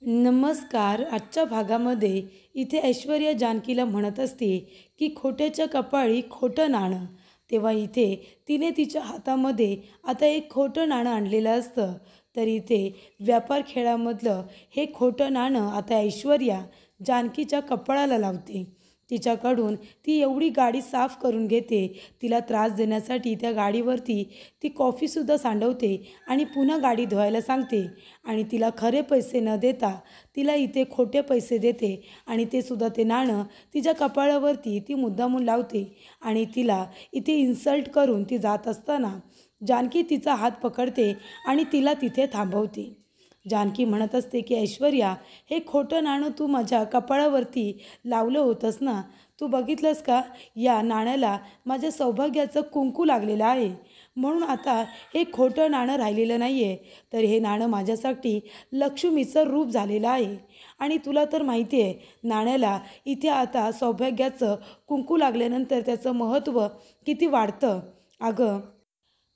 नमस्कार. आजच्या भागामध्ये इथे ऐश्वर्या जानकीला म्हणत असते की खोट्याच्या कपाळी खोटं नाणं. तेव्हा इथे तिने तिच्या हातामध्ये आता एक खोटं नाणं आणलेलं असतं. तर इथे व्यापार खेळामधलं हे खोटं नाणं आता ऐश्वर्या जानकीच्या कपाळाला लावते. तिच्याकडून ती एवढी गाडी साफ करून घेते. तिला त्रास देण्यासाठी त्या गाडीवरती ती कॉफीसुद्धा सांडवते आणि पुन्हा गाडी धुवायला सांगते. आणि तिला खरे पैसे न देता तिला इथे खोटे पैसे देते आणि ते सुद्धा ते नाणं तिच्या कपाळावरती ती मुद्दामून लावते. आणि तिला इथे इन्सल्ट करून ती जात असताना जानकी तिचा हात पकडते आणि तिला तिथे थांबवते. जानकी म्हणत असते की ऐश्वर्या, हे खोटं नाणं तू माझ्या कपाळावरती लावलं होतंस ना, तू बघितलंस का? या नाण्याला माझ्या सौभाग्याचं कुंकू लागलेलं आहे. म्हणून आता हे खोटं नाणं राहिलेलं नाही आहे, तर हे नाणं माझ्यासाठी लक्ष्मीचं रूप झालेलं आहे. आणि तुला तर माहिती आहे, नाण्याला इथे आता सौभाग्याचं कुंकू लागल्यानंतर त्याचं महत्त्व किती वाढतं. अगं,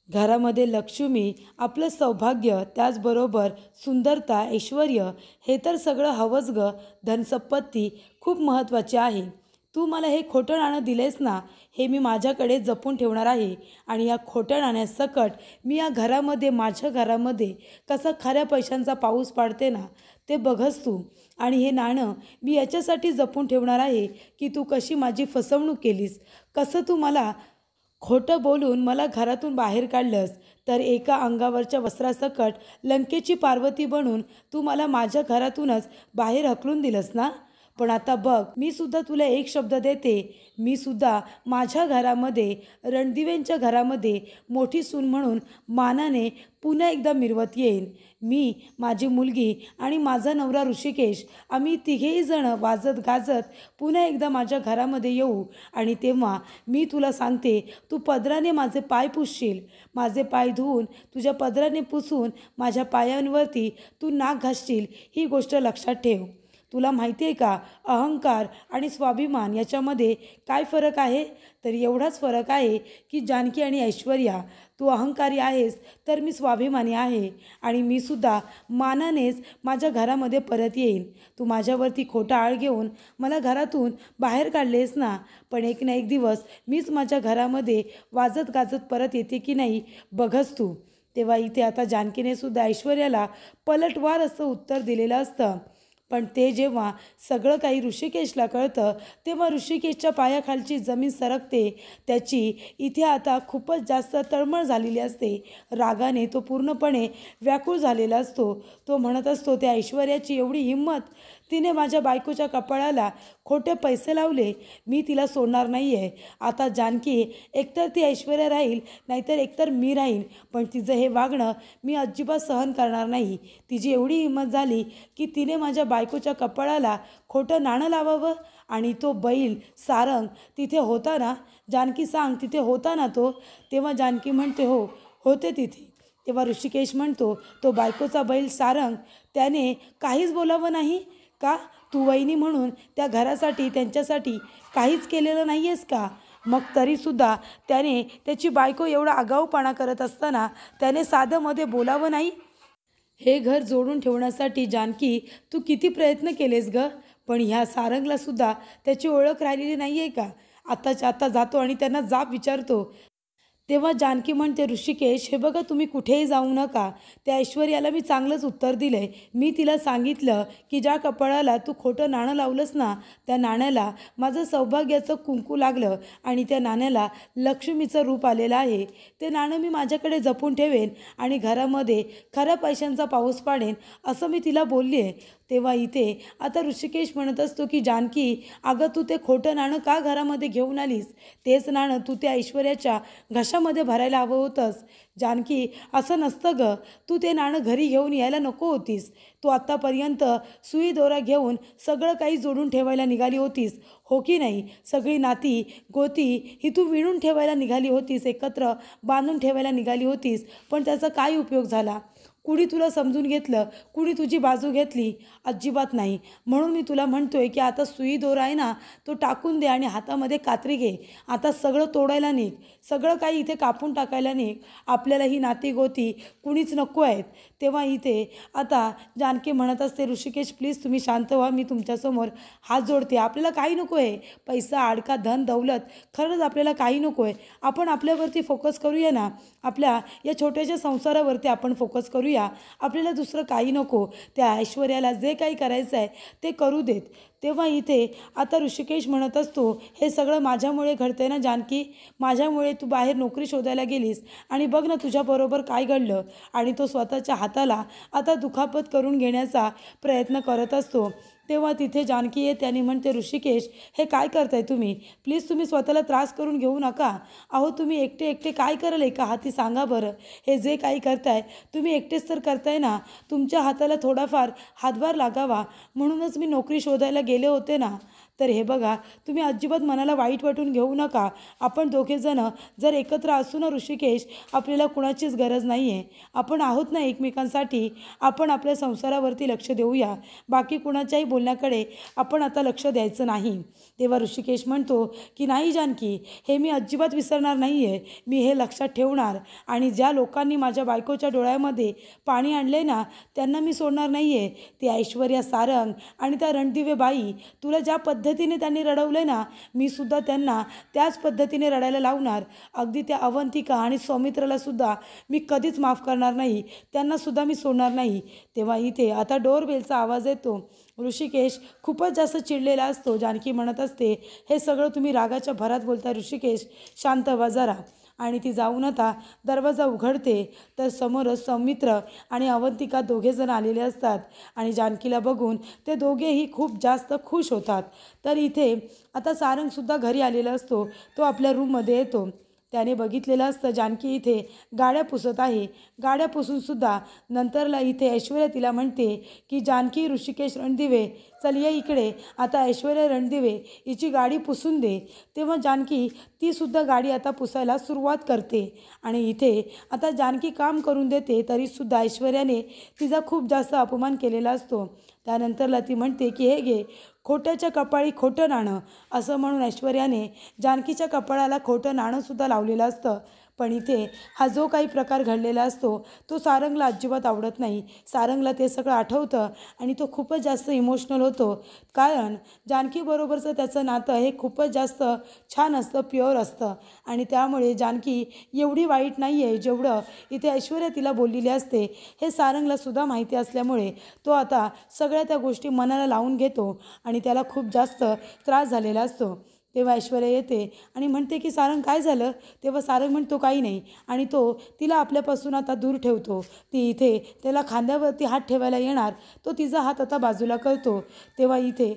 घरामध्ये लक्ष्मी, आपलं सौभाग्य, त्याचबरोबर सुंदरता, ऐश्वर्य हे तर सगळं हवंच गं. धनसंपत्ती खूप महत्त्वाची आहे. तू मला हे खोटं नाणं दिलेस ना, हे मी माझ्याकडे जपून ठेवणार आहे. आणि या खोट्या नाण्यासकट मी या घरामध्ये, माझ्या घरामध्ये कसा खऱ्या पैशांचा पाऊस पाडते ना, ते बघच तू. आणि हे नाणं मी याच्यासाठी जपून ठेवणार आहे की तू कशी माझी फसवणूक केलीस, कसं तू मला खोटं बोलून मला घरातून बाहेर काढलंस. तर एका अंगावरच्या वस्त्रासकट लंकेची पार्वती बनून तू मला माझ्या घरातूनच बाहेर हकलून दिलंस ना. पण आता बघ, मी सुद्धा तुला एक शब्द देते. मी सुद्धा माझ्या घरामध्ये, रणदिवेंच्या घरामध्ये मोठी सून म्हणून मानाने पुन्हा एकदा मिरवत येईन. मी, माझी मुलगी आणि माझा नवरा ऋषिकेश, आम्ही तिघेही जण वाजत गाजत पुन्हा एकदा माझ्या घरामध्ये येऊ. आणि तेव्हा मी तुला सांगते, तू पदराने माझे पाय पुसशील. माझे पाय धुवून, तुझ्या पदराने पुसून माझ्या पायांवरती तू नाक घासशील. ही गोष्ट लक्षात ठेव. तुला माहिती आहे का, अहंकार आणि स्वाभिमान याच्यामध्ये काय फरक आहे? तर एवढाच फरक आहे की जानकी आणि ऐश्वर्या, तू अहंकारी आहेस तर मी स्वाभिमानी आहे. आणि मी सुद्धा मानानेच माझ्या घरामध्ये परत येईन. तू माझ्यावरती खोटा आळ घेऊन मला घरातून बाहेर काढलेस ना, पण एक ना एक दिवस मीच माझ्या घरामध्ये वाजत गाजत परत येते की नाही, बघच तू. तेव्हा इथे आता जानकीने सुद्धा ऐश्वर्याला पलटवार असं उत्तर दिलेलं असतं. पण ते जेव्हा सगळं काही ऋषिकेशला कळतं, तेव्हा ऋषिकेशच्या पायाखालची जमीन सरकते. त्याची इथे आता खूपच जास्त तळमळ झालेली असते. रागाने तो पूर्णपणे व्याकुळ झालेला असतो. तो म्हणत असतो, त्या ऐश्वर्याची एवढी हिंमत, तिने माझ्या बायकोच्या कपाळाला खोटे पैसे लावले. मी तिला सोडणार नाही आहे. आता जानकी, एकतर ती ऐश्वर्या राहील, नाहीतर एकतर मी राहीन. पण तिचं हे वागणं मी अजिबात सहन करणार नाही. तिची एवढी हिंमत झाली की तिने माझ्या बायकोच्या कपाळाला खोटं नाणं लावावं. आणि तो बैल सारंग तिथे होता ना, जानकी सांग, तिथे होता ना तो? तेव्हा जानकी म्हणते, हो, होते तिथे. तेव्हा ऋषिकेश म्हणतो, तो बायकोचा बैल सारंग, त्याने काहीच बोलावं नाही का? तू वहिनी म्हणून त्या घरासाठी, त्यांच्यासाठी काहीच केलेलं नाही आहेस का? मग तरीसुद्धा त्याने, त्याची बायको एवढा आगाऊपणा करत असताना त्याने साधंमध्ये बोलावं नाही? हे घर जोडून ठेवण्यासाठी जानकी, तू किती प्रयत्न केलेस ग. पण ह्या सारंगला सुद्धा त्याची ओळख राहिलेली नाही आहे का? आत्ताच्या आत्ता जातो आणि त्यांना जाब विचारतो. तेव्हा जानकी म्हणते, ऋषिकेश, हे बघा, तुम्ही कुठेही जाऊ नका. त्या ऐश्वर्याला मी चांगलंच उत्तर दिलं आहे. मी तिला सांगितलं की ज्या कपाळाला तू खोटं नाणं लावलंस ना, त्या नाण्याला माझं सौभाग्याचं कुंकू लागलं आणि त्या नाण्याला लक्ष्मीचं रूप आलेलं आहे. ते नाणं मी माझ्याकडे जपून ठेवेन आणि घरामध्ये खऱ्या पैशांचा पाऊस पाडेन, असं मी तिला बोलली आहे. तेव्हा इथे आता ऋषिकेश म्हणत असतो की जानकी, अगं, तू ते खोटं नाणं का घरामध्ये घेऊन आलीस? तेच नाणं तू त्या ऐश्वर्याच्या घशामध्ये भरायला हवं होतंस. जानकी, असं नसतं गं. तू ते नाणं घरी घेऊन यायला नको होतीस. तू आत्तापर्यंत सुई दोरा घेऊन सगळं काही जोडून ठेवायला निघाली होतीस, हो की नाही? सगळी नाती गोती ही तू विणून ठेवायला निघाली होतीस, एकत्र बांधून ठेवायला निघाली होतीस. पण त्याचा काय उपयोग झाला? कुणी तुला समजून घेतलं, कुणी तुझी बाजू घेतली? अजिबात नाही. म्हणून मी तुला म्हणतोय की आता सुई दोरा आहे ना, तो टाकून दे आणि हातामध्ये कात्री घे. आता सगळं तोडायला निघ, सगळं काही इथे कापून टाकायला निघ. आपल्याला ही नाती गोती कुणीच नको आहेत. तेव्हा इथे आता जानकी म्हणत असते, ऋषिकेश प्लीज तुम्ही शांत व्हा, मी तुमच्यासमोर हात जोडते. आपल्याला काही नको आहे, पैसा अडका धन दौलत खरंच आपल्याला काही नको आहे. आपण आपल्यावरती फोकस करूया ना, आपल्या या छोट्याशा संसारावरती आपण फोकस करूया. आपल्याला दुसरं काही नको. त्या ऐश्वर्याला जे काही करायचं आहे ते करू देत. तेव्हा इथे आता ऋषिकेश म्हणत असतो, हे सगळं माझ्यामुळे घडतंय ना जानकी, माझ्यामुळे तू बाहेर नोकरी शोधायला गेलीस आणि बघ ना तुझ्याबरोबर काय घडलं. आणि तो स्वतःच्या हाताला आता दुखापत करून घेण्याचा प्रयत्न करत असतो. तेव्हा तिथे जानकी येते आणि म्हणते, ऋषिकेश हे काय करताय तुम्ही? प्लीज तुम्ही स्वतःला त्रास करून घेऊ नका. अहो तुम्ही एकटे एकटे काय कराल एका हाती सांगा बरं. हे जे काही करताय तुम्ही एकटेच तर करताय ना. तुमच्या हाताला थोडाफार हातभार लागावा म्हणूनच मी नोकरी शोधायला गेले होते ना. तर हे बघा, तुम्ही अजिबात मनाला वाईट वाटून घेऊ नका. आपण दोघेजणं जर एकत्र असू ना ऋषिकेश, आपल्याला कुणाचीच गरज नाही आहे. आपण आहोत ना एकमेकांसाठी. आपण आपल्या संसारावरती लक्ष देऊया. बाकी कुणाच्याही बोलण्याकडे आपण आता लक्ष द्यायचं नाही. तेव्हा ऋषिकेश म्हणतो की नाही जानकी, हे मी अजिबात विसरणार नाही आहे. मी हे लक्षात ठेवणार आणि ज्या लोकांनी माझ्या बायकोच्या डोळ्यामध्ये पाणी आणले ना, त्यांना मी सोडणार नाही आहे. ती ऐश्वर्या सारंग आणि त्या रणदिवे बाई, तुला ज्या पद्धतीने त्यांनी रडवलं ना, मी सुद्धा त्यांना त्याच पद्धतीने रडायला लावणार. अगदी त्या अवंतिका आणि सौमित्रला सुद्धा मी कधीच माफ करणार नाही. त्यांना सुद्धा मी सोडणार नाही. तेव्हा इथे आता डोरबेलचा आवाज येतो. ऋषिकेश खूपच जास्त चिडलेला असतो. जानकी म्हणत असते, हे सगळं तुम्ही रागाच्या भरात बोलता ऋषिकेश, शांत व्हा जरा. आणि ती जाऊन आता दरवाजा उघडते तर समोरच सौमित्र आणि अवंतिका दोघेजण आलेले असतात. आणि जानकीला बघून ते दोघेही खूप जास्त खुश होतात. तर इथे आता सारंगसुद्धा घरी आलेला असतो. तो आपल्या रूममध्ये येतो. त्याने बघितलेलं असतं जानकी इथे गाड्या पुसत आहे. गाड्या पुसूनसुद्धा नंतरला इथे ऐश्वर्या तिला म्हणते की जानकी, ऋषिकेश रणदिवे, चल ये इकडे. आता ऐश्वर्या रणदिवे हिची गाडी पुसून दे. तेव्हा जानकी तीसुद्धा गाडी आता पुसायला सुरुवात करते. आणि इथे आता जानकी काम करून देते तरीसुद्धा ऐश्वर्याने तिचा खूप जास्त अपमान केलेला असतो. त्यानंतरला ती म्हणते की हे घे, खोट्याच्या कपाळी खोटं नाणं, असं म्हणून ऐश्वर्याने जानकीच्या कपाळाला खोटं नाणंसुद्धा लावलेलं असतं. पण इथे हा जो काही प्रकार घडलेला असतो तो सारंगला अजिबात आवडत नाही. सारंगला ते सगळं आठवतं आणि तो खूपच जास्त इमोशनल होतो. कारण जानकीबरोबरचं त्याचं नातं हे खूपच जास्त छान असतं, प्युअर असतं. आणि त्यामुळे जानकी एवढी वाईट नाही आहे जेवढं इथे ऐश्वर्या तिला बोललेली असते. हे सारंगला सुद्धा माहिती असल्यामुळे तो आता सगळ्या त्या गोष्टी मनाला लावून घेतो आणि त्याला खूप जास्त त्रास झालेला असतो. तेव्हा ऐश्वर्या येते आणि म्हणते की सारंग काय झालं? तेव्हा सारंग म्हणतो काही नाही. आणि तो तिला आपल्यापासून आता दूर ठेवतो. ती इथे त्याला खांद्यावरती हात ठेवायला येणार, तो तिचा हात आता बाजूला करतो. तेव्हा इथे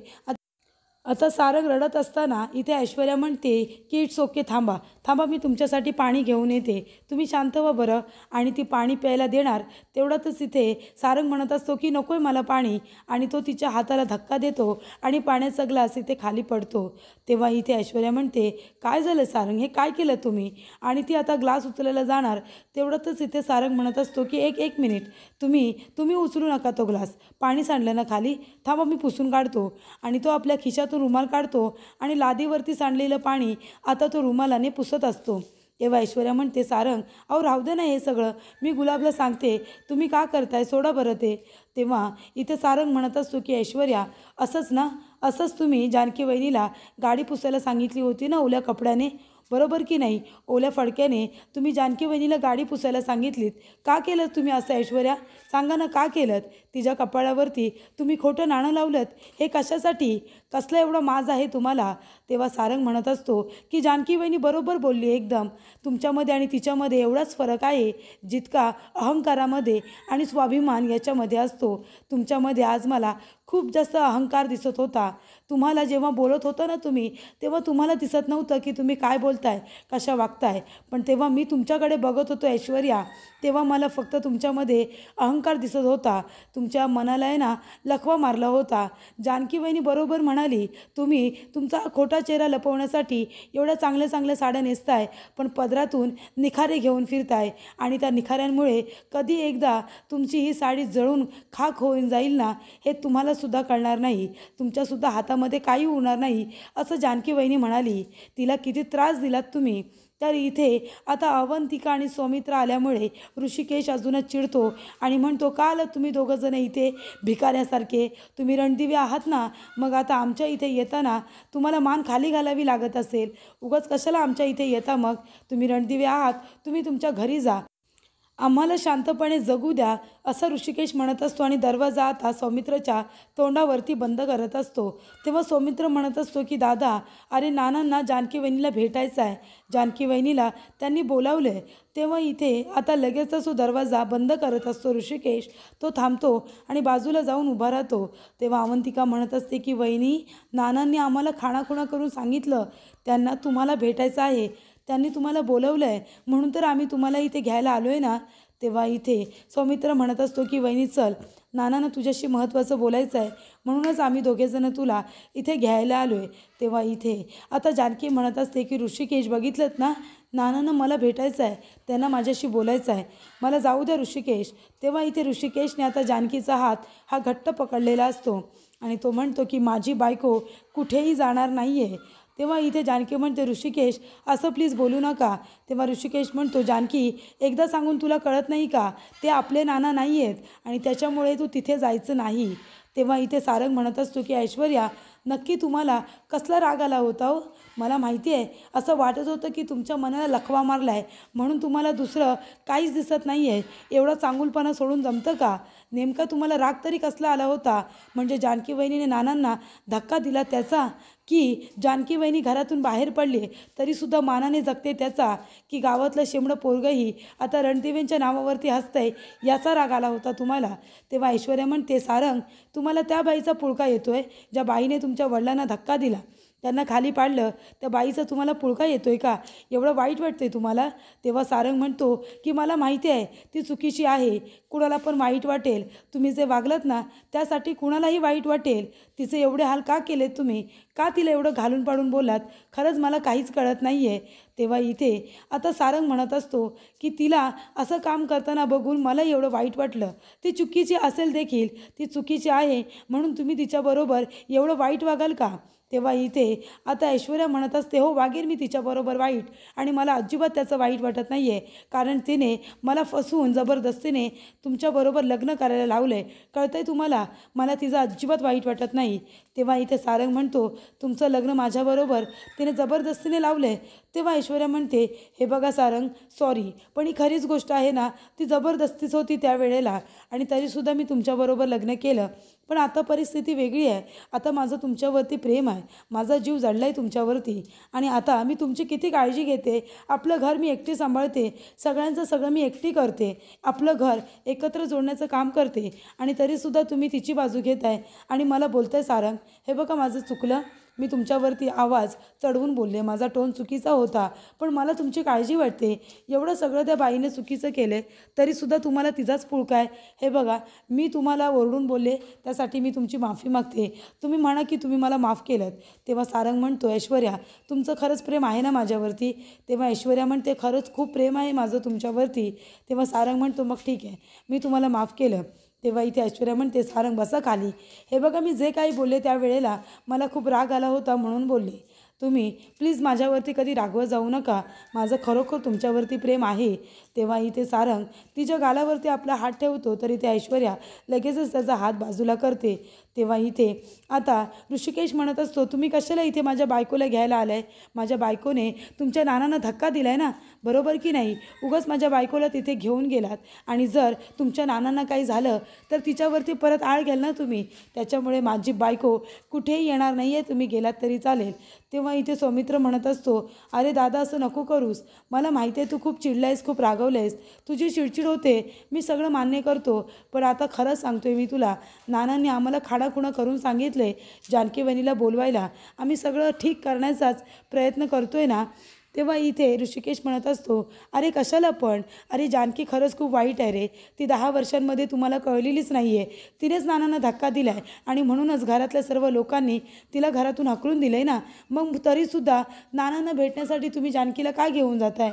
आता सारंग रडत असताना इथे ऐश्वर्या म्हणते की इट्स ओके, थांबा थांबा, मी तुमच्यासाठी पाणी घेऊन येते, तुम्ही शांत व्हा बरं. आणि ती पाणी प्यायला देणार तेवढ्यातच इथे सारंग म्हणत असतो की नको आहे मला पाणी. आणि तो तिच्या हाताला धक्का देतो आणि पाण्याचा ग्लास इथे खाली पडतो. तेव्हा इथे ऐश्वर्या म्हणते काय झालं सारंग, हे काय केलं तुम्ही? आणि ती आता ग्लास उचलायला जाणार तेवढ्यातच इथे सारंग म्हणत असतो की एक मिनिट, तुम्ही उचलू नका तो ग्लास, पाणी सांडलं ना खाली, थांबा मी पुसून काढतो. आणि तो आपल्या खिशातून रुमाल काढतो आणि लादीवरती सांडलेलं पाणी आता तो रुमालाने पुसत असतो. तेव्हा ऐश्वर्या म्हणते सारंग, अहो राहू दे ना हे सगळं, मी गुलाबला सांगते, तुम्ही का करताय, सोडा बरं ते. तेव्हा इथे सारंग म्हणत असतो की ऐश्वर्या असंच ना, असंच तुम्ही जानकी वहिनीला गाडी पुसायला सांगितली होती ना ओल्या कपड्याने, बरोबर की नाही? ओल्या फडक्याने तुम्ही जानकी वहिनीला गाडी पुसायला सांगितलीत. का केलं तुम्ही असं ऐश्वर्या, सांगा ना का केलं? तिच्या कपाळावरती तुम्ही खोटं नाणं लावलं, हे कशासाठी? कसला एवढा माज आहे तुम्हाला? तेव्हा सारंग म्हणत असतो की जानकी वहिनी बरोबर बोलली एकदम, तुमच्यामध्ये आणि तिच्यामध्ये एवढाच फरक आहे जितका अहंकारामध्ये आणि स्वाभिमान याच्यामध्ये असतो. तुमच्यामध्ये आज मला खूप जास्त अहंकार दिसत होता. तुम्हाला जेव्हा बोलत होता ना तुम्ही, तेव्हा तुम्हाला दिसत नव्हतं की तुम्ही काय बोलता बोलताय, कशा वागताय. पण तेव्हा मी तुमच्याकडे बघत होतो ऐश्वर्या, तेव्हा मला फक्त तुमच्यामध्ये अहंकार दिसत होता. तुमच्या मनाला आहे ना लकवा मारला होता. जानकी वहिनी बरोबर म्हणाली, तुम्ही तुमचा खोटा चेहरा लपवण्यासाठी एवढ्या चांगल्या चांगल्या साड्या नेसताय, पण पदरातून निखारे घेऊन फिरताय आणि त्या निखाऱ्यांमुळे कधी एकदा तुमची ही साडी जळून खाक होऊन जाईल ना, हे तुम्हालासुद्धा कळणार नाही. तुमच्यासुद्धा हातामध्ये काही होणार नाही, असं जानकी वहिनी म्हणाली. तिला किती त्रास दिलात तुम्ही. तर इथे आता अवंतिका आणि सौमित्र आल्यामुळे ऋषिकेश अजूनच चिडतो आणि म्हणतो, का आलं तुम्ही दोघंजण इथे भिकाऱ्यासारखे? तुम्ही रणदिवे आहात ना, मग आता आमच्या इथे येताना तुम्हाला मान खाली घालावी लागत असेल. उगाच कशाला आमच्या इथे येता? मग तुम्ही रणदिवे आहात, तुम्ही तुमच्या घरी जा, आम्हाला शांतपणे जगू द्या, असं ऋषिकेश म्हणत असतो आणि दरवाजा आता सौमित्रच्या तोंडावरती बंद करत असतो. तेव्हा सौमित्र म्हणत असतो की दादा, अरे नानांना जानकी वहिनीला भेटायचं आहे, जानकी वहिनीला त्यांनी बोलावलं आहे. तेव्हा इथे आता लगेचच तो दरवाजा बंद करत असतो ऋषिकेश. तो थांबतो आणि बाजूला जाऊन उभा राहतो. तेव्हा अवंतिका म्हणत असते की वहिनी, नानांनी आम्हाला खाणाखुणा करून सांगितलं, त्यांना तुम्हाला भेटायचं आहे, त्यांनी तुम्हाला बोलवलं आहे, म्हणून तर आम्ही तुम्हाला इथे घ्यायला आलो आहे ना. तेव्हा इथे सौमित्र म्हणत असतो की वहिनी चल, नानांना तुझ्याशी महत्त्वाचं बोलायचं आहे, म्हणूनच आम्ही दोघेजणं तुला इथे घ्यायला आलो आहे. तेव्हा इथे आता जानकी म्हणत असते की ऋषिकेश बघितलंत ना, नानांना मला भेटायचं आहे, त्यांना माझ्याशी बोलायचं आहे, मला जाऊ द्या ऋषिकेश. तेव्हा इथे ऋषिकेशने आता जानकीचा हात हा घट्ट पकडलेला असतो आणि तो म्हणतो की माझी बायको कुठेही जाणार नाही आहे. तेव्हा इथे जानकी म्हणते, ऋषिकेश असं प्लीज बोलू नका. तेव्हा ऋषिकेश म्हणतो, जानकी एकदा सांगून तुला कळत नाही का, ते आपले नाना नाही आहेत आणि त्याच्यामुळे तू तिथे जायचं नाही. तेव्हा इथे सारंग म्हणत असतो की ऐश्वर्या, नक्की तुम्हाला कसला राग आला होता हो? मला माहिती आहे, असं वाटत होतं की तुमच्या मनाला लकवा मारला आहे, म्हणून तुम्हाला दुसरं काहीच दिसत नाही आहे. एवढा चांगुलपणा सोडून जमतं का? नेमका तुम्हाला राग तरी कसला आला होता? म्हणजे जानकी वहिनीने नानांना धक्का दिला त्याचा, की जानकी वहिनी घरातून बाहेर पडली तरीसुद्धा मानाने जगते त्याचा, की गावातलं शेंबडं पोरगंही आता रणदिवेंच्या नावावरती हसतंय याचा राग आला होता तुम्हाला? तेव्हा ऐश्वर्या म्हणते, सारंग तुम्हाला त्या बाईचा पुळका येतोय, ज्या बाईने तुमच्या वडिलांना धक्का दिला, त्यांना खाली पाडलं, त्या बाईचा तुम्हाला पुळका येतोय का? एवढं वाईट वाटतंय तुम्हाला? तेव्हा सारंग म्हणतो की मला माहिती आहे ती चुकीची आहे, कुणाला पण वाईट वाटेल, तुम्ही जे वागलात ना त्यासाठी कुणालाही वाईट वाटेल. तिचे एवढे हाल का केलेत तुम्ही? का तिला एवढं घालून पाडून बोलात? खरंच मला काहीच कळत नाही आहे. तेव्हा इथे आता सारंग म्हणत असतो की तिला असं काम करताना बघून मला एवढं वाईट वाटलं. ती चुकीची असेल देखील, ती चुकीची आहे म्हणून तुम्ही तिच्याबरोबर एवढं वाईट वागाल का? तेव्हा इथे आता ऐश्वर्या म्हणत असते, हो वागेल मी तिच्याबरोबर वाईट, आणि मला अजिबात त्याचं वाईट वाटत नाही आहे, कारण तिने मला फसवून जबरदस्तीने तुमच्याबरोबर लग्न करायला लावलं आहे. कळतं आहे तुम्हाला? मला तिचं अजिबात वाईट वाटत नाही. तेव्हा इथे सारंग म्हणतो, तुमचं लग्न माझ्याबरोबर तिने जबरदस्तीने लावलं आहे. तेव्हा ऐश्वर्या म्हणते, हे बघा सारंग, सॉरी, पण ही खरीच गोष्ट आहे ना, ती जबरदस्तीच होती त्यावेळेला, आणि तरीसुद्धा मी तुमच्याबरोबर लग्न केलं. पण आता परिस्थिती वेगळी आहे. आता माझं तुमच्यावरती प्रेम आहे, माझा जीव जडला आहे तुमच्यावरती, आणि आता मी तुमची किती काळजी घेते. आपलं घर मी एकटी सांभाळते, सगळ्यांचं सगळं मी एकटी करते, आपलं घर एकत्र जोडण्याचं काम करते, आणि तरीसुद्धा तुम्ही तिची बाजू घेत आहे आणि मला बोलताय सारंग, हे बघा माझं चुकलं, मी तुमच्यावरती आवाज चढवून बोलले, माझा टोन चुकीचा होता, पण मला तुमची काळजी वाटते. एवढं सगळं त्या बाईने चुकीचं केलं आहे तरीसुद्धा तुम्हाला तिचाच पुळका आहे. हे बघा, मी तुम्हाला ओरडून बोलले, त्यासाठी मी तुमची माफी मागते. तुम्ही म्हणा की तुम्ही मला माफ केलं. तेव्हा सारंग म्हणतो, ऐश्वर्या तुमचं खरंच प्रेम आहे ना माझ्यावरती? तेव्हा ऐश्वर्या म्हणते, खरंच खूप प्रेम आहे माझं तुमच्यावरती. तेव्हा सारंग म्हणतो, मग ठीक आहे, मी तुम्हाला माफ केलं. तेव्हा इथे ऐश्वर्या म्हणते, सारंग बसा खाली. हे बघा, मी जे काही बोलले त्यावेळेला मला खूप राग आला होता म्हणून बोलले. तुम्ही प्लीज माझ्यावरती कधी रागवत जाऊ नका, माझं खरोखर तुमच्यावरती प्रेम आहे. तेव्हा इथे सारंग तिच्या गालावरती आपला हात ठेवतो, तरी ते ऐश्वर्या लगेचच त्याचा हात बाजूला करते. तेव्हा इथे आता ऋषिकेश म्हणत असतो, तुम्ही कशाला इथे माझ्या बायकोला घ्यायला आलं आहे? माझ्या बायकोने तुमच्या नानांना धक्का दिला आहे ना, बरोबर की नाही? उगाच माझ्या बायकोला तिथे घेऊन गेलात, आणि जर तुमच्या नानांना काही झालं तर तिच्यावरती परत आळ घ्याल ना तुम्ही. त्याच्यामुळे माझी बायको कुठेही येणार नाही आहे, तुम्ही गेलात तरी चालेल. तेव्हा इथे सौमित्र म्हणत असतो, अरे दादा असं नको करूस, मला माहिती आहे तू खूप चिडलायस, खूप रागवलंयस, तुझी चिडचिड होते, मी सगळं मान्य करतो, पण आता खरंच सांगतोय मी तुला, नानांनी आम्हाला खाडाखुणा करून सांगितलं आहे जानकी वहिनीला बोलवायला. आम्ही सगळं ठीक करण्याचाच प्रयत्न करतोय ना, तेव्हा इथे ऋषिकेश म्हणत असतो, "अरे कशाला पण? अरे जानकी खरंच खूप वाईट आहे रे. ती 10 वर्षांमध्ये तुम्हाला कळलेलीच नाही आहे. तिनेच नानांना धक्का दिला आहे आणि म्हणूनच घरातल्या सर्व लोकांनी तिला घरातून हाकलून दिलं आहे ना. मग तरीसुद्धा नानांना भेटण्यासाठी तुम्ही जानकीला का घेऊन जाताय?"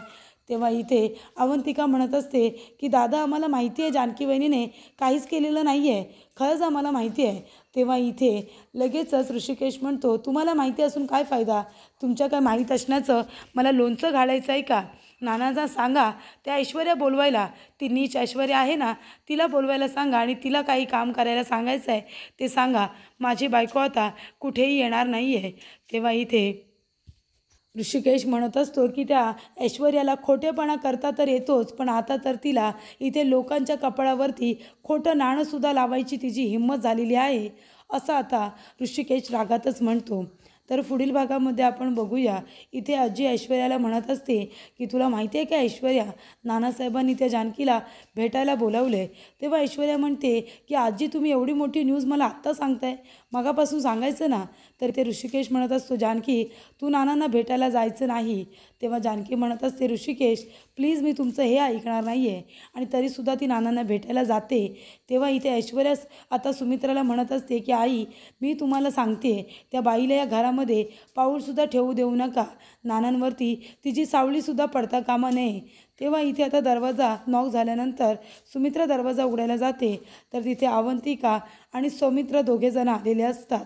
तेव्हा इथे अवंतिका म्हणत असते, की "दादा आम्हाला माहिती आहे जानकी वहिनीने काहीच केलेलं नाही आहे. खरंच आम्हाला माहिती आहे." तेव्हा इथे लगेचच ऋषिकेश म्हणतो, "तुम्हाला माहिती असून काय फायदा? तुमच्या काय माहीत असण्याचं मला लोणचं घालायचं आहे का? नानांना सांगा त्या ऐश्वर्या बोलवायला. ती नीच ऐश्वर्या आहे ना, तिला बोलवायला सांगा आणि तिला काही काम करायला सांगायचं आहे ते सांगा. माझी बायको आता कुठेही येणार नाही आहे." तेव्हा इथे ऋषिकेश म्हणत असतो, की त्या ऐश्वर्याला खोटेपणा करता तर येतोच, पण आता तर तिला इथे लोकांच्या कपाळावरती खोटं नाणंसुद्धा लावायची तिची हिंमत झालेली आहे, असं आता ऋषिकेश रागातच म्हणतो. तर पुढील भागामध्ये आपण बघूया, इथे आजी ऐश्वर्याला म्हणत असते, की "तुला माहिती आहे का ऐश्वर्या, नानासाहेबांनी त्या जानकीला भेटायला बोलावले." तेव्हा ऐश्वर्या म्हणते, की "आजी तुम्ही एवढी मोठी न्यूज मला आत्ता सांगताय, मगापासून सांगायचं ना." तर ते ऋषिकेश म्हणत असतो, "जानकी तू नानांना भेटायला जायचं नाही." तेव्हा जानकी म्हणत असते, "ऋषिकेश प्लीज मी तुमचं हे ऐकणार नाही आहे." आणि तरीसुद्धा ती नानांना भेटायला जाते. तेव्हा इथे ऐश्वर्या आता सुमित्राला म्हणत असते, की "आई मी तुम्हाला सांगते त्या बाईला या घरामध्ये पाऊलसुद्धा ठेवू देऊ नका. नानांवरती तिची सावलीसुद्धा पडता कामा नये." तेव्हा इथे आता दरवाजा नॉक झाल्यानंतर सुमित्रा दरवाजा उघडायला जाते, तर तिथे अवंतिका आणि सौमित्र दोघेजण आलेले असतात.